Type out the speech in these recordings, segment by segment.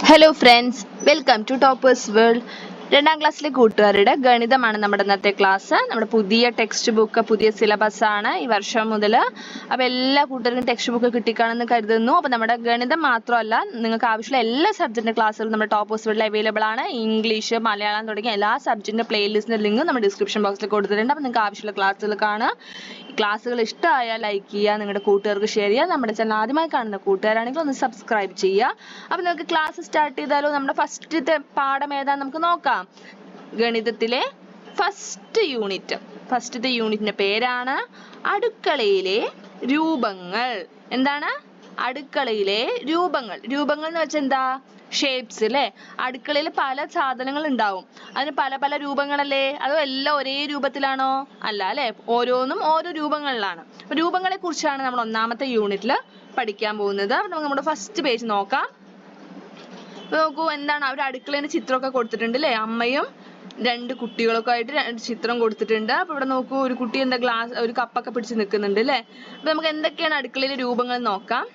Hello friends, welcome to Toppers World. 2ാം ക്ലാസ്സിലെ കൂട്ടുകാരുടെ ഗണിതമാണ് നമ്മുടെ ഇന്നത്തെ ക്ലാസ്. നമ്മുടെ പുതിയ ടെക്സ്റ്റ് ബുക്ക്, പുതിയ സിലബസ് ആണ് ഈ വർഷം മുതൽ. അപ്പോൾ എല്ലാ കൂട്ടുകാർക്കും ടെക്സ്റ്റ് ബുക്ക് കിട്ടിക്കാണെന്ന് കരുതുന്നു. അപ്പോൾ നമ്മുടെ ഗണിതം മാത്രമല്ല, നിങ്ങൾക്ക് ആവശ്യമുള്ള എല്ലാ സബ്ജക്റ്റിൻ്റെ ക്ലാസ്സുകളും നമ്മുടെ ടോപ്പേഴ്സ് വേൾഡിൽ അവൈലബിൾ ആണ്. ഇംഗ്ലീഷ്, മലയാളം തുടങ്ങിയ എല്ലാ സബ്ജക്റ്റിൻ്റെ പ്ലേലിസ്റ്റിൻ്റെ ലിങ്ക് നമ്മുടെ ഡിസ്ക്രിപ്ഷൻ ബോക്സിൽ കൊടുത്തിട്ടുണ്ട്. അപ്പോൾ നിങ്ങൾക്ക് ആവശ്യമുള്ള ക്ലാസ്സുകൾ കാണുക. ക്ലാസ്സുകൾ ഇഷ്ടമായാൽ ലൈക്ക് ചെയ്യുക, നിങ്ങളുടെ കൂട്ടുകാർക്ക് ഷെയർ ചെയ്യുക. നമ്മുടെ ചാനൽ ആദ്യമായി കാണുന്ന കൂട്ടുകാരാണെങ്കിൽ ഒന്ന് സബ്സ്ക്രൈബ് ചെയ്യുക. അപ്പോൾ നമുക്ക് ക്ലാസ് സ്റ്റാർട്ട് ചെയ്താലോ? നമ്മുടെ ഫസ്റ്റത്തെ പാഠം ഏതാ നമുക്ക് നോക്കാം. ഗണിതത്തിലെ ഫസ്റ്റത്തെ യൂണിറ്റിന്റെ പേരാണ് അടുക്കളയിലെ രൂപങ്ങൾ. എന്താണ്? അടുക്കളയിലെ രൂപങ്ങൾ. രൂപങ്ങൾ എന്ന് വെച്ചാൽ എന്താ? ഷേപ്സ് അല്ലേ? അടുക്കളയിൽ പല സാധനങ്ങൾ ഉണ്ടാവും, അതിന് പല പല രൂപങ്ങളല്ലേ? അതോ എല്ലാം ഒരേ രൂപത്തിലാണോ? അല്ല അല്ലേ, ഓരോന്നും ഓരോ രൂപങ്ങളിലാണ്. അപ്പൊ രൂപങ്ങളെ കുറിച്ചാണ് നമ്മൾ ഒന്നാമത്തെ യൂണിറ്റിൽ പഠിക്കാൻ പോകുന്നത്. അപ്പൊ നമുക്ക് നമ്മുടെ ഫസ്റ്റ് പേജ് നോക്കാം. നോക്കൂ, എന്താണ്? അവർ അടുക്കളേന്റെ ചിത്രമൊക്കെ കൊടുത്തിട്ടുണ്ട് അല്ലേ? അമ്മയും 2 കുട്ടികളൊക്കെ ആയിട്ട് 2 ചിത്രം കൊടുത്തിട്ടുണ്ട്. അപ്പൊ ഇവിടെ നോക്കൂ, ഒരു കുട്ടി എന്താ ഒരു കപ്പൊക്കെ പിടിച്ച് നിൽക്കുന്നുണ്ട് അല്ലേ? അപ്പൊ നമുക്ക് എന്തൊക്കെയാണ് അടുക്കളയിലെ രൂപങ്ങൾ നോക്കാം.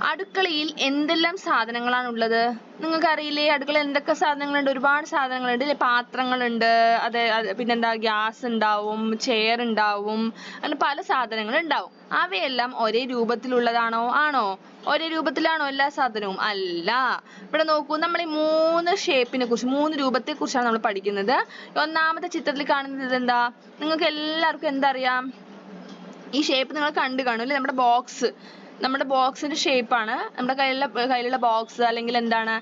അടുക്കളയിൽ എന്തെല്ലാം സാധനങ്ങളാണ് ഉള്ളത്? നിങ്ങൾക്ക് അറിയില്ലേ? അടുക്കളയിൽ എന്തൊക്കെ സാധനങ്ങളുണ്ട്? ഒരുപാട് സാധനങ്ങളുണ്ട് അല്ലേ? പാത്രങ്ങളുണ്ട്, പിന്നെന്താ, ഗ്യാസ് ഉണ്ടാവും, ചെയർ ഉണ്ടാവും, അങ്ങനെ പല സാധനങ്ങൾ ഉണ്ടാവും. അവയെല്ലാം ഒരേ രൂപത്തിലുള്ളതാണോ? ആണോ? ഒരേ രൂപത്തിലാണോ എല്ലാ സാധനവും? അല്ല. ഇവിടെ നോക്കൂ, നമ്മൾ ഈ 3 രൂപത്തെ കുറിച്ചാണ് നമ്മൾ പഠിക്കുന്നത്. ഒന്നാമത്തെ ചിത്രത്തിൽ കാണുന്നത് എന്താ? നിങ്ങൾക്ക് എല്ലാവർക്കും എന്തറിയാം? ഈ ഷേപ്പ് നിങ്ങൾ കണ്ടു കാണും അല്ലേ? നമ്മുടെ ബോക്സിന്റെ ഷേപ്പാണ്. നമ്മുടെ കയ്യിലുള്ള ബോക്സ്, അല്ലെങ്കിൽ എന്താണ്,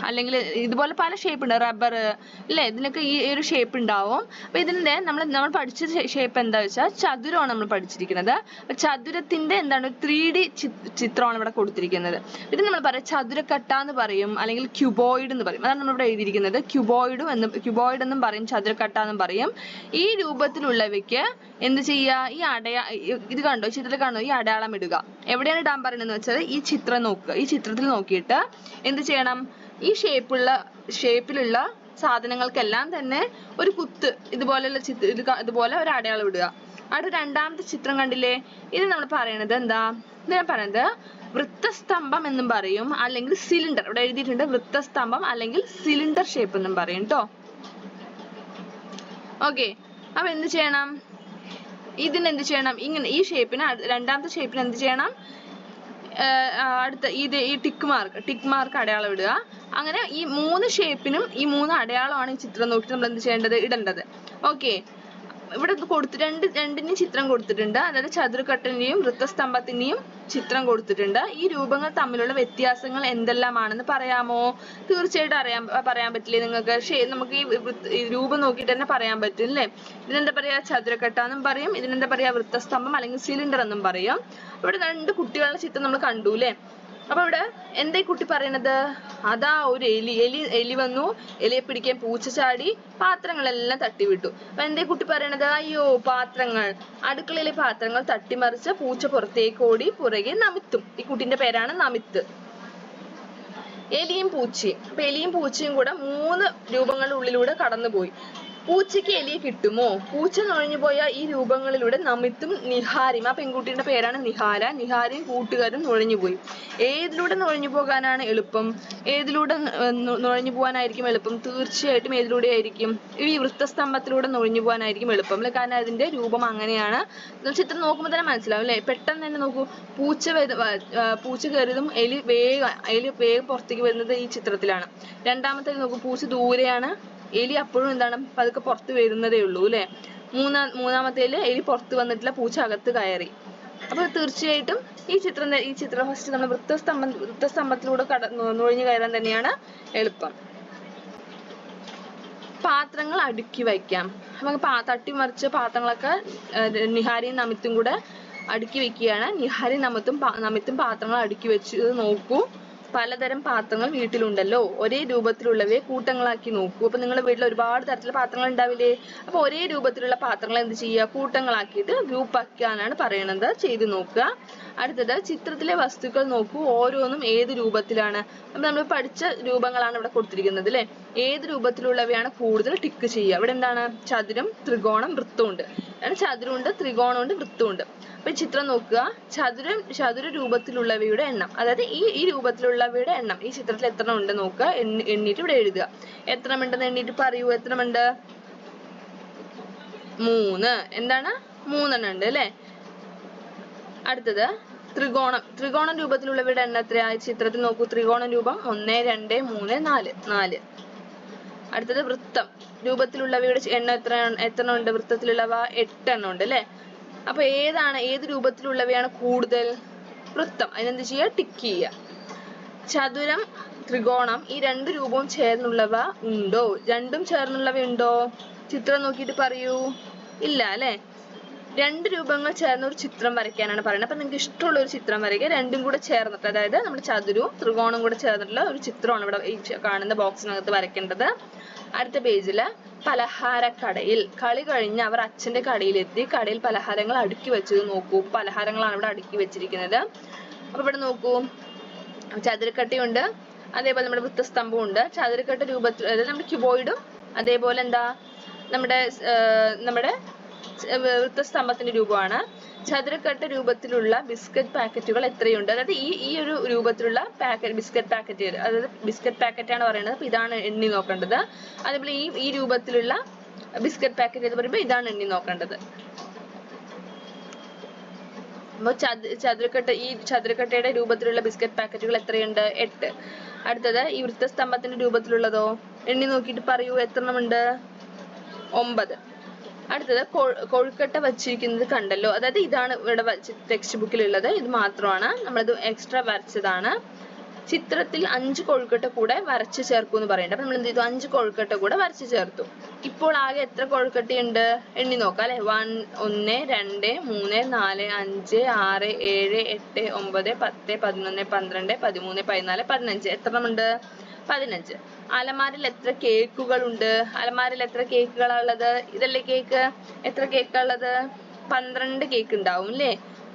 അല്ലെങ്കിൽ ഇതുപോലെ പല ഷേപ്പ് ഉണ്ട്, റബ്ബർ അല്ലേ? ഇതിനൊക്കെ ഈ ഒരു ഷേപ്പ് ഉണ്ടാവും. അപ്പൊ ഇതിന്റെ നമ്മൾ പഠിച്ച ഷേപ്പ് എന്താ വെച്ചാൽ ചതുരമാണ് നമ്മൾ പഠിച്ചിരിക്കുന്നത്. ചതുരത്തിന്റെ എന്താണ്, 3D ചിത്രമാണ് ഇവിടെ കൊടുത്തിരിക്കുന്നത്. ഇത് നമ്മൾ പറയാം ചതുരക്കട്ട എന്ന് പറയും, അല്ലെങ്കിൽ ക്യൂബോയിഡ് എന്ന് പറയും. അതാണ് നമ്മളിവിടെ എഴുതിയിരിക്കുന്നത്. ക്യൂബോയിഡ് എന്നും പറയും, ചതുരക്കട്ട എന്നും പറയും. ഈ രൂപത്തിലുള്ളവയ്ക്ക് എന്ത് ചെയ്യുക? ഇത് കണ്ടോ, ചിത്രത്തിൽ കാണോ? ഈ അടയാളം ഇടുക. എവിടെയാണ് ഇടാൻ പറയുന്നത് വെച്ചാൽ ഈ ചിത്രം നോക്കുക. ഈ ചിത്രത്തിൽ നോക്കിയിട്ട് എന്ത് ചെയ്യണം? ഈ ഷേപ്പിലുള്ള സാധനങ്ങൾക്കെല്ലാം തന്നെ ഒരു കുത്ത്, ഇതുപോലെ ഒരു അടയാളം ഇടുക. അടുത്ത 2ാമത്തെ ചിത്രം കണ്ടില്ലേ? ഇത് നമ്മൾ പറയണത് എന്താ? ഇതിനെ പറയുന്നത് വൃത്തസ്തംഭം എന്നും പറയും, അല്ലെങ്കിൽ സിലിണ്ടർ. ഇവിടെ എഴുതിയിട്ടുണ്ട് വൃത്തസ്തംഭം അല്ലെങ്കിൽ സിലിണ്ടർ ഷേപ്പ് എന്നും പറയും ട്ടോ. ഓക്കെ, അപ്പൊ എന്ത് ചെയ്യണം? ഇതിനെന്ത് ചെയ്യണം? ഇങ്ങനെ ഈ ഷേപ്പിന്, 2ാമത്തെ ഷേപ്പിന് എന്ത് ചെയ്യണം? അടുത്ത ഈ ടിക്ക് മാർക്ക് അടയാളം ഇടുക. അങ്ങനെ ഈ 3 ഷേപ്പിനും ഈ 3 അടയാളമാണ് ഈ ചിത്രം നോക്കിയിട്ട് നമ്മൾ എന്ത് ചെയ്യേണ്ടത്? ഇടേണ്ടത്. ഓക്കെ, ഇവിടെ രണ്ടിനെയും ചിത്രം കൊടുത്തിട്ടുണ്ട്. അതായത് ചതുരക്കട്ടന്റെയും വൃത്തസ്തംഭത്തിന്റെയും ചിത്രം കൊടുത്തിട്ടുണ്ട്. ഈ രൂപങ്ങൾ തമ്മിലുള്ള വ്യത്യാസങ്ങൾ എന്തെല്ലാമാണെന്ന് പറയാമോ? തീർച്ചയായിട്ടും പറയാൻ പറ്റില്ലേ നിങ്ങൾക്ക്? നമുക്ക് ഈ രൂപം നോക്കിയിട്ട് തന്നെ പറയാൻ പറ്റും അല്ലേ? ഇതിനെന്താ പറയാ? ചതുരക്കട്ട എന്നും പറയും, ഇതിനെന്താ പറയാ? വൃത്തസ്തംഭം അല്ലെങ്കിൽ സിലിണ്ടർ എന്നും പറയും. ഇവിടെ 2 കുട്ടികളുടെ ചിത്രം നമ്മൾ കണ്ടു അല്ലേ? അപ്പൊ ഇവിടെ എന്താ ഈ കുട്ടി പറയണത്? അതാ ഒരു എലി വന്നു, എലിയെ പിടിക്കാൻ പൂച്ച ചാടി, പാത്രങ്ങളെല്ലാം തട്ടിവിട്ടു. അപ്പൊ എന്താ ഈ കുട്ടി പറയണത്? അയ്യോ, അടുക്കളയിലെ പാത്രങ്ങൾ തട്ടിമറിച്ച് പൂച്ച പുറത്തേക്ക് ഓടി, പുറകെ നമിത്തും. ഈ കുട്ടിന്റെ പേരാണ് നമിത്ത്. എലിയും പൂച്ചയും. അപ്പൊ എലിയും പൂച്ചയും കൂടെ 3 രൂപങ്ങളുടെ ഉള്ളിലൂടെ കടന്നുപോയി. പൂച്ചയ്ക്ക് എലിയെ കിട്ടുമോ? പൂച്ച നുഴഞ്ഞു പോയ ഈ രൂപങ്ങളിലൂടെ നമിത്തും നിഹാരിയും, ആ പെൺകുട്ടിയുടെ പേരാണ് നിഹാരയും കൂട്ടുകാരും നുഴഞ്ഞുപോയി. ഏതിലൂടെ നുഴഞ്ഞു പോകാനാണ് എളുപ്പം? ഏതിലൂടെ നുഴഞ്ഞു പോകാനായിരിക്കും എളുപ്പം? തീർച്ചയായിട്ടും ഏതിലൂടെ ആയിരിക്കും? ഈ വൃത്തസ്തംഭത്തിലൂടെ നുഴഞ്ഞു പോകാനായിരിക്കും എളുപ്പം അല്ലെ? കാരണം അതിന്റെ രൂപം അങ്ങനെയാണ്. ചിത്രം നോക്കുമ്പോൾ തന്നെ മനസ്സിലാവും അല്ലെ? പെട്ടെന്ന് തന്നെ നോക്കൂ, പൂച്ച കയറിയതും എലി വേഗം പുറത്തേക്ക് വരുന്നത് ഈ ചിത്രത്തിലാണ്. 2ാമത്തെ നോക്കൂ, പൂച്ച ദൂരെയാണ്, എലി അപ്പോഴും എന്താണ്, പതുക്കെ പുറത്ത് വരുന്നതേ ഉള്ളൂ അല്ലെ? മൂന്നാമത്തേല് എലി പുറത്ത് വന്നിട്ടില്ല, പൂച്ച അകത്ത് കയറി. അപ്പൊ തീർച്ചയായിട്ടും ഈ ചിത്രം ഫസ്റ്റ് നമ്മൾ വൃത്തസ്തംഭത്തിലൂടെ നുഴഞ്ഞു കയറാൻ തന്നെയാണ് എളുപ്പം. പാത്രങ്ങൾ അടുക്കി വയ്ക്കാം. നമുക്ക് തട്ടിമറിച്ച പാത്രങ്ങളൊക്കെ നിഹാരിയും നമിത്തും കൂടെ അടുക്കി വെക്കുകയാണ്. നിഹാരിയും നമിത്തും പാത്രങ്ങൾ അടുക്കി വെച്ച് നോക്കൂ. പലതരം പാത്രങ്ങൾ വീട്ടിലുണ്ടല്ലോ. ഒരേ രൂപത്തിലുള്ളവയെ കൂട്ടങ്ങളാക്കി നോക്കൂ. അപ്പൊ നിങ്ങളുടെ വീട്ടിൽ ഒരുപാട് തരത്തിലുള്ള പാത്രങ്ങൾ ഉണ്ടാവില്ലേ? അപ്പൊ ഒരേ രൂപത്തിലുള്ള പാത്രങ്ങൾ എന്ത് ചെയ്യുക? കൂട്ടങ്ങളാക്കിയിട്ട് ഗ്രൂപ്പ് ആക്കാനാണ് പറയണത്. ചെയ്ത് നോക്കുക. അടുത്തത്, ചിത്രത്തിലെ വസ്തുക്കൾ നോക്കൂ. ഓരോന്നും ഏത് രൂപത്തിലാണ്? അപ്പൊ നമ്മൾ പഠിച്ച രൂപങ്ങളാണ് ഇവിടെ കൊടുത്തിരിക്കുന്നത് അല്ലെ? ഏത് രൂപത്തിലുള്ളവയാണ് കൂടുതൽ ടിക്ക് ചെയ്യുക? ഇവിടെ എന്താണ്? ചതുരം, ത്രികോണം, വൃത്തമുണ്ട്. ചതുരമുണ്ട്, ത്രികോണമുണ്ട്, വൃത്തമുണ്ട്. അപ്പൊ ചിത്രം നോക്കുക. ചതുര രൂപത്തിലുള്ളവയുടെ എണ്ണം, അതായത് ഈ രൂപത്തിലുള്ളവയുടെ എണ്ണം ഈ ചിത്രത്തിൽ എത്ര ഉണ്ട് നോക്കുക, എണ്ണിട്ട് ഇവിടെ എഴുതുക. എത്ര ഉണ്ടെന്ന് എണ്ണിട്ട് പറയൂ. എത്ര ഉണ്ട്? 3. എന്താണ്? 3 ഉണ്ട് അല്ലെ. അടുത്തത് ത്രികോണ രൂപത്തിലുള്ളവയുടെ എണ്ണം എത്രയാ? ചിത്രത്തിൽ നോക്കൂ. ത്രികോണ രൂപം 1 2 3 4. അടുത്തത് വൃത്തം രൂപത്തിലുള്ളവയുടെ എണ്ണം എത്ര ഉണ്ട്? വൃത്തത്തിലുള്ളവ 8 ഉണ്ട് അല്ലെ. അപ്പൊ ഏത് രൂപത്തിലുള്ളവയാണ് കൂടുതൽ? വൃത്തം. അതിനെന്ത് ചെയ്യുക? ടിക്ക് ചെയ്യുക. ചതുരം, ത്രികോണം ഈ 2 രൂപവും ചേർന്നുള്ളവ ഉണ്ടോ? രണ്ടും ചേർന്നുള്ളവ ഉണ്ടോ? ചിത്രം നോക്കിയിട്ട് പറയൂ. ഇല്ല അല്ലെ. 2 രൂപങ്ങൾ ചേർന്ന ഒരു ചിത്രം വരയ്ക്കാനാണ് പറയുന്നത്. അപ്പൊ നിങ്ങൾക്ക് ഇഷ്ടമുള്ള ഒരു ചിത്രം വരയ്ക്കുക. രണ്ടും കൂടെ ചേർന്നിട്ട്, അതായത് നമ്മുടെ ചതുരവും ത്രികോണവും കൂടെ ചേർന്നിട്ടുള്ള ഒരു ചിത്രമാണ് ഇവിടെ ഈ കാണുന്ന ബോക്സിനകത്ത് വരയ്ക്കേണ്ടത്. അടുത്ത പേജില് പലഹാരക്കടയിൽ. കളി കഴിഞ്ഞ് അവർ അച്ഛന്റെ കടയിലെത്തി. കടയിൽ പലഹാരങ്ങൾ അടുക്കി വെച്ചത് നോക്കൂ. പലഹാരങ്ങളാണ് ഇവിടെ അടുക്കി വെച്ചിരിക്കുന്നത്. അപ്പൊ ഇവിടെ നോക്കൂ, ചതുരക്കട്ടയുണ്ട്, അതേപോലെ നമ്മുടെ വൃത്തസ്തംഭവും ഉണ്ട്. ചതുരക്കട്ട രൂപത്തിൽ, അതായത് നമ്മുടെ ക്യൂബോയിഡും, അതേപോലെ എന്താ നമ്മുടെ വൃത്തസ്തംഭത്തിന്റെ രൂപമാണ്. ചതുരക്കട്ട രൂപത്തിലുള്ള ബിസ്ക്കറ്റ് പാക്കറ്റുകൾ എത്രയുണ്ട്? അതായത് ഈ ഒരു രൂപത്തിലുള്ള ബിസ്ക്കറ്റ് പാക്കറ്റ്, അതായത് ബിസ്ക്കറ്റ് പാക്കറ്റ് ആണ് പറയുന്നത്. അപ്പൊ ഇതാണ് എണ്ണി നോക്കേണ്ടത്. അതേപോലെ ഈ രൂപത്തിലുള്ള ബിസ്ക്കറ്റ് പാക്കറ്റ് എന്ന് പറയുമ്പോൾ ഇതാണ് എണ്ണി നോക്കേണ്ടത്. അപ്പൊ ചതുരക്കട്ടയുടെ രൂപത്തിലുള്ള ബിസ്ക്കറ്റ് പാക്കറ്റുകൾ എത്രയുണ്ട്? 8. അടുത്തത് ഈ വൃത്തസ്തംഭത്തിന്റെ രൂപത്തിലുള്ളതോ? എണ്ണി നോക്കിയിട്ട് പറയൂ. എത്ര ഉണ്ട്? 9. അടുത്തത് കൊഴുക്കട്ട വച്ചിരിക്കുന്നത് കണ്ടല്ലോ. അതായത് ഇതാണ് ഇവിടെ ടെക്സ്റ്റ് ബുക്കിലുള്ളത്. ഇത് മാത്രമാണ്, നമ്മളിത് എക്സ്ട്രാ വരച്ചതാണ്. ചിത്രത്തിൽ 5 കൊഴുക്കട്ട കൂടെ വരച്ച് ചേർക്കൂ എന്ന് പറയുന്നുണ്ട്. അപ്പൊ നമ്മൾ എന്ത് ചെയ്തു? 5 കൊഴുക്കട്ട കൂടെ വരച്ച് ചേർത്തു. ഇപ്പോൾ ആകെ എത്ര കൊഴുക്കട്ടയുണ്ട്? എണ്ണി നോക്കാം അല്ലെ. 1 2 3 4 5 6 7 8 9 10 11 12 13 14 15. എത്ര ഉണ്ട്? 15. അലമാരിൽ എത്ര കേക്കുകൾ ഉണ്ട്? അലമാരിൽ എത്ര കേക്കുകളാ ഉള്ളത്? ഇതല്ലേ കേക്ക്. എത്ര കേക്കാ ഉള്ളത്? 12 കേക്ക് ഉണ്ടാവും അല്ലേ.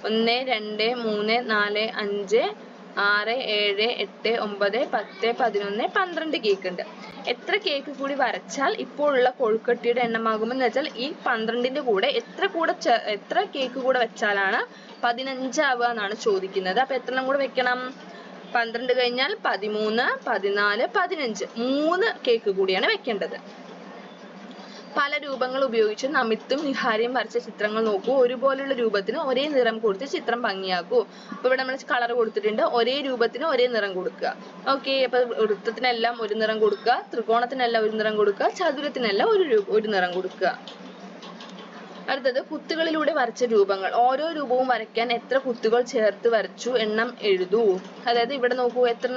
1 2 3 4 5 6 7 8 9 10 11 12 കേക്ക് ഉണ്ട്. എത്ര കേക്ക് കൂടി വരച്ചാൽ ഇപ്പോഴുള്ള കൊഴുക്കട്ടയുടെ എണ്ണമാകുമെന്ന് വെച്ചാൽ ഈ 12ന്റെ കൂടെ എത്ര കേക്ക് കൂടെ വെച്ചാലാണ് 15 ആവുക എന്നാണ് ചോദിക്കുന്നത്. അപ്പൊ എത്ര കൂടെ വെക്കണം? 12 കഴിഞ്ഞാൽ 13 14 15. 3 കേക്ക് കൂടിയാണ് വെക്കേണ്ടത്. പല രൂപങ്ങൾ ഉപയോഗിച്ച് നമിത്തും നിഹാരിയും വരച്ച ചിത്രങ്ങൾ നോക്കൂ. ഒരുപോലുള്ള രൂപത്തിന് ഒരേ നിറം കൊടുത്ത് ചിത്രം ഭംഗിയാക്കൂ. അപ്പൊ ഇവിടെ നമ്മൾ കളർ കൊടുത്തിട്ടുണ്ട്. ഒരേ രൂപത്തിന് ഒരേ നിറം കൊടുക്കുക. ഓക്കെ. അപ്പൊ വൃത്തത്തിനെല്ലാം ഒരു നിറം കൊടുക്കുക, ത്രികോണത്തിനെല്ലാം ഒരു നിറം കൊടുക്കുക, ചതുരത്തിനെല്ലാം ഒരു നിറം കൊടുക്കുക. അടുത്തത് കുത്തുകളിലൂടെ വരച്ച രൂപങ്ങൾ. ഓരോ രൂപവും വരയ്ക്കാൻ എത്ര കുത്തുകൾ ചേർത്ത് വരച്ചു എണ്ണം എഴുതൂ. അതായത് ഇവിടെ നോക്കൂ, എത്ര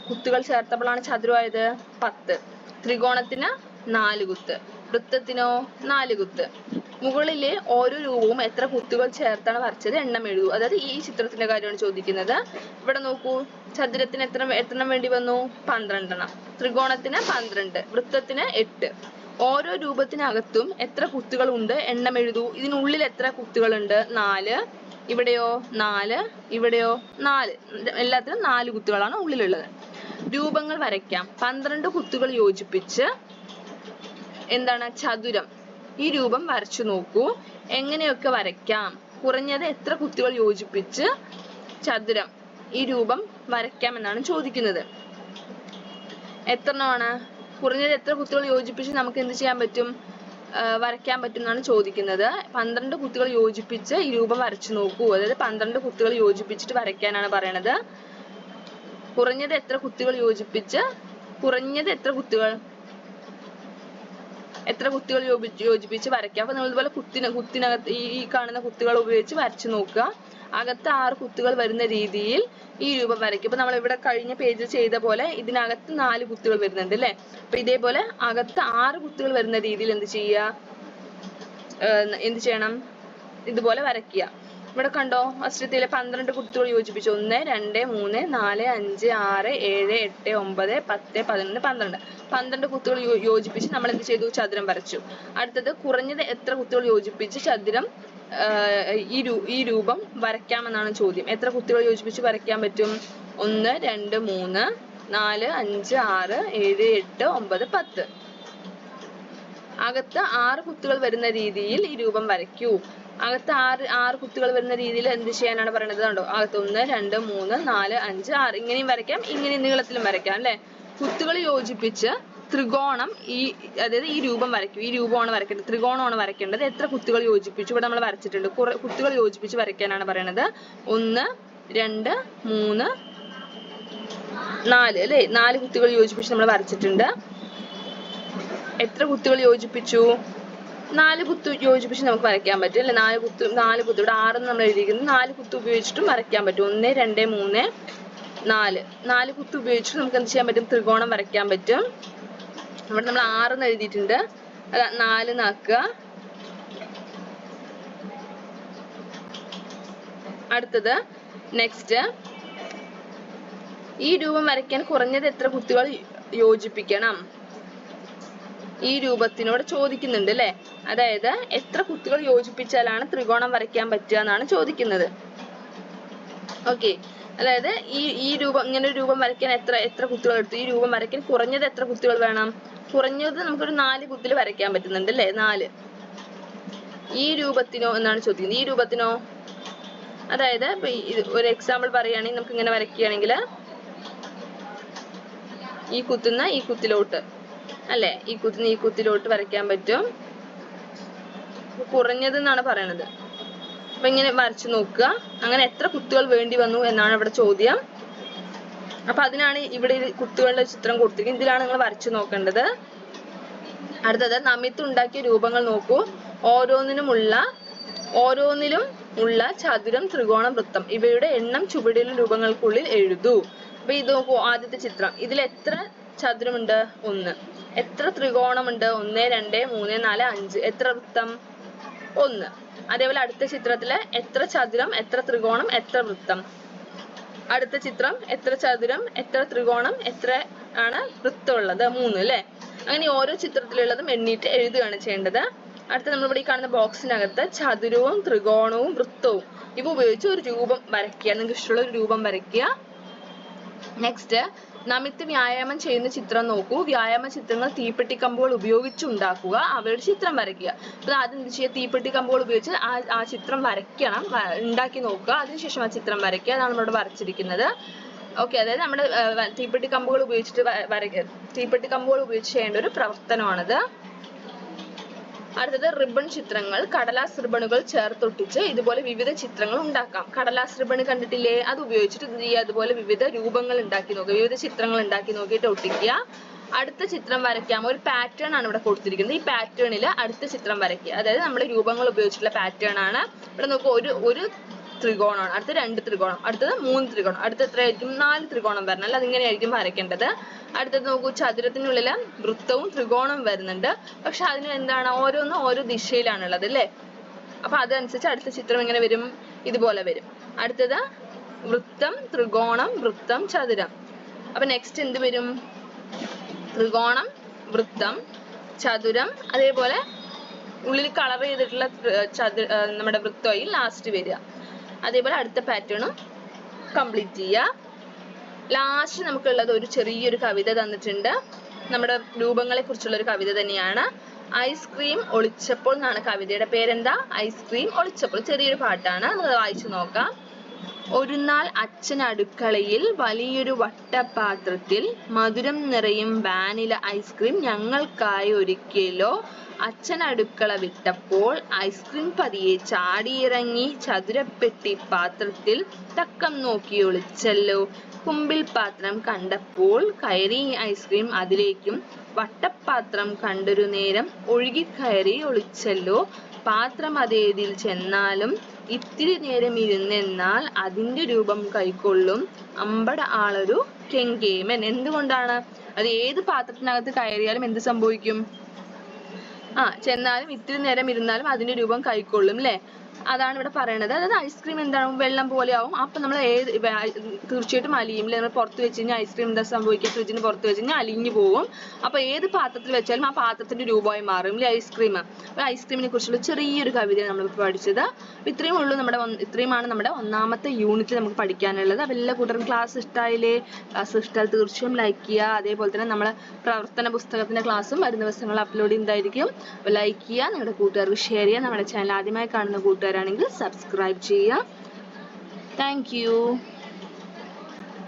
കുത്തുകൾ ചേർത്തപ്പോഴാണ് ചതുരമായത്? 10. ത്രികോണത്തിന് 4 കുത്ത്, വൃത്തത്തിനോ 4 കുത്ത്. മുകളിലെ ഓരോ രൂപവും എത്ര കുത്തുകൾ ചേർത്താണ് വരച്ചത് എണ്ണം എഴുതൂ. അതായത് ഈ ചിത്രത്തിന്റെ കാര്യമാണ് ചോദിക്കുന്നത്. ഇവിടെ നോക്കൂ, ചതുരത്തിന് എത്ര വേണ്ടി വന്നു? 12. ത്രികോണത്തിന് 12, വൃത്തത്തിന് 8. ഓരോ രൂപത്തിനകത്തും എത്ര കുത്തുകൾ ഉണ്ട് എണ്ണം എഴുതൂ. ഇതിനുള്ളിൽ എത്ര കുത്തുകൾ ഉണ്ട്? 4. ഇവിടെയോ 4, ഇവിടെയോ 4. എല്ലാത്തിനും 4 കുത്തുകളാണ് ഉള്ളിലുള്ളത്. രൂപങ്ങൾ വരയ്ക്കാം. 12 കുത്തുകൾ യോജിപ്പിച്ച് എന്താണ്? ചതുരം. ഈ രൂപം വരച്ചു നോക്കൂ. എങ്ങനെയൊക്കെ വരയ്ക്കാം? കുറഞ്ഞത് എത്ര കുത്തുകൾ യോജിപ്പിച്ച് ചതുരം ഈ രൂപം വരയ്ക്കാം എന്നാണ് ചോദിക്കുന്നത്. എത്രണ്ണമാണ്? കുറഞ്ഞത് എത്ര കുത്തുകൾ യോജിപ്പിച്ച് നമുക്ക് എന്ത് ചെയ്യാൻ പറ്റും? വരയ്ക്കാൻ പറ്റും എന്നാണ് ചോദിക്കുന്നത്. 12 കുത്തുകൾ യോജിപ്പിച്ച് ഈ രൂപം വരച്ചു നോക്കൂ. അതായത് 12 കുത്തുകൾ യോജിപ്പിച്ചിട്ട് വരയ്ക്കാനാണ് പറയണത്. കുറഞ്ഞത് എത്ര കുത്തുകൾ യോജിപ്പിച്ച്, കുറഞ്ഞത് എത്ര കുത്തുകൾ യോജിപ്പിച്ച് വരയ്ക്കാം. അപ്പൊ നമ്മൾ ഇതുപോലെ കുത്തിനകത്ത് ഈ കാണുന്ന കുത്തുകൾ ഉപയോഗിച്ച് വരച്ചു നോക്കുക. അകത്ത് 6 കുത്തുകൾ വരുന്ന രീതിയിൽ ഈ രൂപം വരയ്ക്കും. ഇപ്പൊ നമ്മൾ ഇവിടെ കഴിഞ്ഞ പേജിൽ ചെയ്ത പോലെ ഇതിനകത്ത് 4 കുത്തുകൾ വരുന്നുണ്ട് അല്ലെ. അപ്പൊ ഇതേപോലെ അകത്ത് 6 കുത്തുകൾ വരുന്ന രീതിയിൽ എന്ത് ചെയ്യണം? ഇതുപോലെ വരയ്ക്കുക. ഇവിടെ കണ്ടോ, ഫസ്റ്റത്തിലെ 12 കുത്തുകൾ യോജിപ്പിച്ചു. 1 2 3 4 5 6 7 8 9 10 11 12. 12 കുത്തുകൾ യോജിപ്പിച്ച് നമ്മൾ എന്ത് ചെയ്തു? ചതുരം വരച്ചു. അടുത്തത് കുറഞ്ഞത് എത്ര കുത്തുകൾ യോജിപ്പിച്ച് ചതുരം ഈ രൂപം വരയ്ക്കാമെന്നാണ് ചോദ്യം. എത്ര കുത്തുകൾ യോജിപ്പിച്ച് വരയ്ക്കാൻ പറ്റും? 1 2 3 4 5 6 7 8 9 10. അകത്ത് 6 കുത്തുകൾ വരുന്ന രീതിയിൽ ഈ രൂപം വരയ്ക്കൂ. അകത്ത് ആറ് കുത്തുകൾ വരുന്ന രീതിയിൽ എന്ത് ചെയ്യാനാണ് പറയുന്നത്? കണ്ടോ, അകത്ത് 1 2 3 4 5 6 ഇങ്ങനെയും വരയ്ക്കാം, ഇങ്ങനെയും നീളത്തിലും വരയ്ക്കാം അല്ലെ. കുത്തുകൾ യോജിപ്പിച്ച് ത്രികോണം അതായത് ഈ രൂപം വരയ്ക്കും. ഈ രൂപമാണ് വരയ്ക്കേണ്ടത്, ത്രികോണമാണ് വരയ്ക്കേണ്ടത്. എത്ര കുത്തുകൾ യോജിപ്പിച്ചു? ഇവിടെ നമ്മൾ വരച്ചിട്ടുണ്ട്. കുത്തുകൾ യോജിപ്പിച്ച് വരയ്ക്കാനാണ് പറയുന്നത്. 1 2 3 4 അല്ലെ, 4 കുത്തുകൾ യോജിപ്പിച്ച് നമ്മൾ വരച്ചിട്ടുണ്ട്. എത്ര കുത്തുകൾ യോജിപ്പിച്ചു? 4 കുത്തു യോജിപ്പിച്ച് നമുക്ക് വരയ്ക്കാൻ പറ്റും അല്ലെ. 4 കുത്ത് ഇവിടെ 6 നമ്മൾ എഴുതിയിരിക്കുന്നത് 4 കുത്ത് ഉപയോഗിച്ചിട്ടും വരയ്ക്കാൻ പറ്റും. 1 2 3 4 4 കുത്ത് ഉപയോഗിച്ചിട്ട് നമുക്ക് എന്ത് ചെയ്യാൻ പറ്റും? ത്രികോണം വരയ്ക്കാൻ പറ്റും. ഇവിടെ നമ്മൾ 6 എന്ന് എഴുതിയിട്ടുണ്ട്, 4 ആക്കുക. അടുത്തത് നെക്സ്റ്റ്, ഈ രൂപം വരയ്ക്കാൻ കുറഞ്ഞത് എത്ര കുത്തുകൾ യോജിപ്പിക്കണം? ഈ രൂപത്തിനോട് ചോദിക്കുന്നുണ്ട് അല്ലെ. അതായത് എത്ര കുത്തുകൾ യോജിപ്പിച്ചാലാണ് ത്രികോണം വരയ്ക്കാൻ പറ്റുക എന്നാണ് ചോദിക്കുന്നത്. ഓക്കെ, അതായത് ഈ രൂപം, ഇങ്ങനെ ഒരു രൂപം വരയ്ക്കാൻ എത്ര കുത്തുകൾ എടുത്തു? ഈ രൂപം വരയ്ക്കാൻ കുറഞ്ഞത് എത്ര കുത്തുകൾ വേണം? കുറഞ്ഞത് നമുക്കൊരു 4 കുത്തിൽ വരയ്ക്കാൻ പറ്റുന്നുണ്ട് അല്ലെ, 4. ഈ രൂപത്തിനോ എന്നാണ് ചോദിക്കുന്നത്. ഈ രൂപത്തിനോ, അതായത് ഒരു എക്സാമ്പിൾ പറയുകയാണെങ്കിൽ നമുക്ക് ഇങ്ങനെ വരയ്ക്കുകയാണെങ്കിൽ ഈ കുത്തുന്ന ഈ കുത്തിലോട്ട് അല്ലെ, ഈ കുത്തുന്ന ഈ കുത്തിലോട്ട് വരയ്ക്കാൻ പറ്റും. കുറഞ്ഞത് എന്നാണ് പറയണത്. അപ്പൊ ഇങ്ങനെ വരച്ചു നോക്കുക. അങ്ങനെ എത്ര കുത്തുകൾ വേണ്ടി വന്നു എന്നാണ് ഇവിടെ ചോദ്യം. അപ്പൊ അതിനാണ് ഇവിടെ കുത്തുകളുടെ ചിത്രം കൊടുത്തിരിക്കുന്നത്. ഇതിലാണ് നിങ്ങൾ വരച്ചു നോക്കേണ്ടത്. അടുത്തത്, നമിത്ത് ഉണ്ടാക്കിയ രൂപങ്ങൾ നോക്കൂ. ഓരോന്നിലും ഉള്ള ചതുരം, ത്രികോണം, വൃത്തം ഇവയുടെ എണ്ണം ചുവടിലെ രൂപങ്ങൾക്കുള്ളിൽ എഴുതൂ. അപ്പൊ ഇത് നോക്കൂ, ആദ്യത്തെ ചിത്രം. ഇതിൽ എത്ര ചതുരമുണ്ട്? 1. എത്ര ത്രികോണമുണ്ട്? 1 2 3 4 5. എത്ര വൃത്തം? 1. അതേപോലെ അടുത്ത ചിത്രത്തില് എത്ര ചതുരം, എത്ര ത്രികോണം, എത്ര വൃത്തം? അടുത്ത ചിത്രം, എത്ര ചതുരം, എത്ര ത്രികോണം, എത്ര ആണ് വൃത്തം ഉള്ളത്? 3 അല്ലെ. അങ്ങനെ ഓരോ ചിത്രത്തിലുള്ളതും എണ്ണീട്ട് എഴുതുകയാണ് ചെയ്യേണ്ടത്. അടുത്ത നമ്മളിവിടെ കാണുന്ന ബോക്സിനകത്ത് ചതുരവും ത്രികോണവും വൃത്തവും ഇവ ഉപയോഗിച്ച് ഒരു രൂപം വരയ്ക്കുക. നിങ്ങൾക്ക് ഇഷ്ടമുള്ള ഒരു രൂപം വരയ്ക്കുക. നെക്സ്റ്റ്, നമിത്ത് വ്യായാമം ചെയ്യുന്ന ചിത്രം നോക്കൂ. വ്യായാമ ചിത്രങ്ങൾ തീപ്പെട്ടി കമ്പുകൾ ഉപയോഗിച്ച് ഉണ്ടാക്കുക. അവയുടെ ചിത്രം വരയ്ക്കുക. അപ്പൊ ആദ്യം എന്ത് ചെയ്യുക? തീപ്പെട്ടി കമ്പുകൾ ഉപയോഗിച്ച് ആ ചിത്രം വരയ്ക്കണം, ഉണ്ടാക്കി നോക്കുക. അതിനുശേഷം ആ ചിത്രം വരയ്ക്കുക. അതാണ് നമ്മളിവിടെ വരച്ചിരിക്കുന്നത്. ഓക്കെ, അതായത് നമ്മുടെ തീപ്പെട്ടി കമ്പുകൾ ഉപയോഗിച്ച് ചെയ്യേണ്ട ഒരു പ്രവർത്തനമാണിത്. അടുത്തത്, റിബൺ ചിത്രങ്ങൾ. കടലാസ് റിബണുകൾ ചേർത്തൊട്ടിച്ച് ഇതുപോലെ വിവിധ ചിത്രങ്ങൾ ഉണ്ടാക്കാം. കടലാസ് റിബൺ കണ്ടിട്ടില്ലേ? അത് ഉപയോഗിച്ചിട്ട് എന്ത് ചെയ്യുക? അതുപോലെ വിവിധ രൂപങ്ങൾ ഉണ്ടാക്കി നോക്കുക, വിവിധ ചിത്രങ്ങൾ ഉണ്ടാക്കി നോക്കിയിട്ട് ഒട്ടിക്കുക. അടുത്ത ചിത്രം വരയ്ക്കാം. ഒരു പാറ്റേൺ ആണ് ഇവിടെ കൊടുത്തിരിക്കുന്നത്. ഈ പാറ്റേണിൽ അടുത്ത ചിത്രം വരയ്ക്കുക. അതായത് നമ്മുടെ രൂപങ്ങൾ ഉപയോഗിച്ചിട്ടുള്ള പാറ്റേൺ ആണ്. ഇവിടെ നോക്കുക, ഒരു ത്രികോണമാണ്, അടുത്ത 2 ത്രികോണം, അടുത്തത് 3 ത്രികോണം, അടുത്ത എത്രയായിരിക്കും? 4 ത്രികോണം വരണം അല്ല. അതിങ്ങനെയായിരിക്കും വരയ്ക്കേണ്ടത്. അടുത്തത് നോക്കൂ, ചതുരത്തിനുള്ളിൽ വൃത്തവും ത്രികോണവും വരുന്നുണ്ട്. പക്ഷെ അതിന് എന്താണ്? ഓരോന്നും ഓരോ ദിശയിലാണുള്ളത് അല്ലേ. അപ്പൊ അതനുസരിച്ച് അടുത്ത ചിത്രം എങ്ങനെ വരും? ഇതുപോലെ വരും. അടുത്തത് വൃത്തം, ത്രികോണം, വൃത്തം, ചതുരം. അപ്പൊ നെക്സ്റ്റ് എന്ത് വരും? ത്രികോണം, വൃത്തം, ചതുരം, അതേപോലെ ഉള്ളിൽ കളർ ചെയ്തിട്ടുള്ള നമ്മുടെ വൃത്തയിൽ ലാസ്റ്റ് വരിക. അതേപോലെ അടുത്ത പാറ്റേണും കംപ്ലീറ്റ് ചെയ്യുക. ലാസ്റ്റ് നമുക്കുള്ളത് ഒരു ചെറിയൊരു കവിത തന്നിട്ടുണ്ട്. നമ്മുടെ രൂപങ്ങളെ കുറിച്ചുള്ള ഒരു കവിത തന്നെയാണ്. ഐസ്ക്രീം ഒളിച്ചപ്പോൾ എന്നാണ് കവിതയുടെ പേരെന്താ? ഐസ്ക്രീം ഒളിച്ചപ്പോൾ. ചെറിയൊരു പാട്ടാണ്, നമുക്ക് വായിച്ചു നോക്കാം. ഒരു നാൾ അച്ഛൻ അടുക്കളയിൽ വലിയൊരു വട്ടപാത്രത്തിൽ മധുരം നിറയും വാനില ഐസ്ക്രീം ഞങ്ങൾക്കായി ഒരുക്കിയല്ലോ. അച്ഛൻ അടുക്കള വിട്ടപ്പോൾ ഐസ്ക്രീം പതിയെ ചാടിയിറങ്ങി ചതുരപ്പെട്ടി പാത്രത്തിൽ തക്കം നോക്കി ഒളിച്ചല്ലോ. കുമ്പിൾ പാത്രം കണ്ടപ്പോൾ കയറി ഐസ്ക്രീം അതിലേക്കും വട്ടപാത്രം കണ്ടൊരു നേരം ഒഴുകിക്കയറി ഒളിച്ചല്ലോ. പാത്രം അതേതിൽ ചെന്നാലും ഇത്തിരി നേരം ഇരുന്നെന്നാൽ അതിന്റെ രൂപം കൈക്കൊള്ളും അമ്പട ആളൊരു കെങ്കേമൻ. എന്തുകൊണ്ടാണ്? അത് ഏത് പാത്രത്തിനകത്ത് കയറിയാലും എന്ത് സംഭവിക്കും? ചെന്നാലും ഇത്തിരി നേരം ഇരുന്നാലും അതിന്റെ രൂപം കൈക്കൊള്ളും അല്ലെ. അതാണ് ഇവിടെ പറയണത്. അതായത് ഐസ്ക്രീം എന്താവും, വെള്ളം പോലെ ആവും. അപ്പം നമ്മൾ തീർച്ചയായിട്ടും അലിയും. നമ്മൾ പുറത്ത് വെച്ച് കഴിഞ്ഞാൽ ഐസ്ക്രീം എന്താ സംഭവിക്കുക, ഫ്രിഡ്ജിന് പുറത്ത് വെച്ച് കഴിഞ്ഞാൽ അലിഞ്ഞു പോകും. അപ്പോൾ ഏത് പാത്രത്തിൽ വെച്ചാലും ആ പാത്രത്തിന്റെ രൂപമായി മാറും അല്ലേ ഐസ്ക്രീം. അപ്പോൾ ഐസ്ക്രീമിനെ കുറിച്ചുള്ള ചെറിയൊരു കവിതയാണ് നമ്മളിപ്പോൾ പഠിച്ചത്. അപ്പോൾ ഇത്രയുമാണ് നമ്മുടെ ഒന്നാമത്തെ യൂണിറ്റ് നമുക്ക് പഠിക്കാനുള്ളത്. അപ്പോൾ എല്ലാ കൂട്ടരും ക്ലാസ് ഇഷ്ടമായില്ലേ? ക്ലാസ് ഇഷ്ടമായാൽ തീർച്ചയായും ലൈക്ക് ചെയ്യുക. അതേപോലെ തന്നെ നമ്മളെ പ്രവർത്തന പുസ്തകത്തിന്റെ ക്ലാസ്സും വരുന്ന ദിവസങ്ങളിൽ അപ്ലോഡ് ചെയ്യുന്നതായിരിക്കും. അപ്പോൾ ലൈക്ക് ചെയ്യുക, നിങ്ങളുടെ കൂട്ടുകാർക്ക് ഷെയർ ചെയ്യുക. നമ്മുടെ ചാനൽ ആദ്യമായി കാണുന്ന കൂട്ടുകാരാണെങ്കിൽ സബ്സ്ക്രൈബ് ചെയ്യുക. Thank you.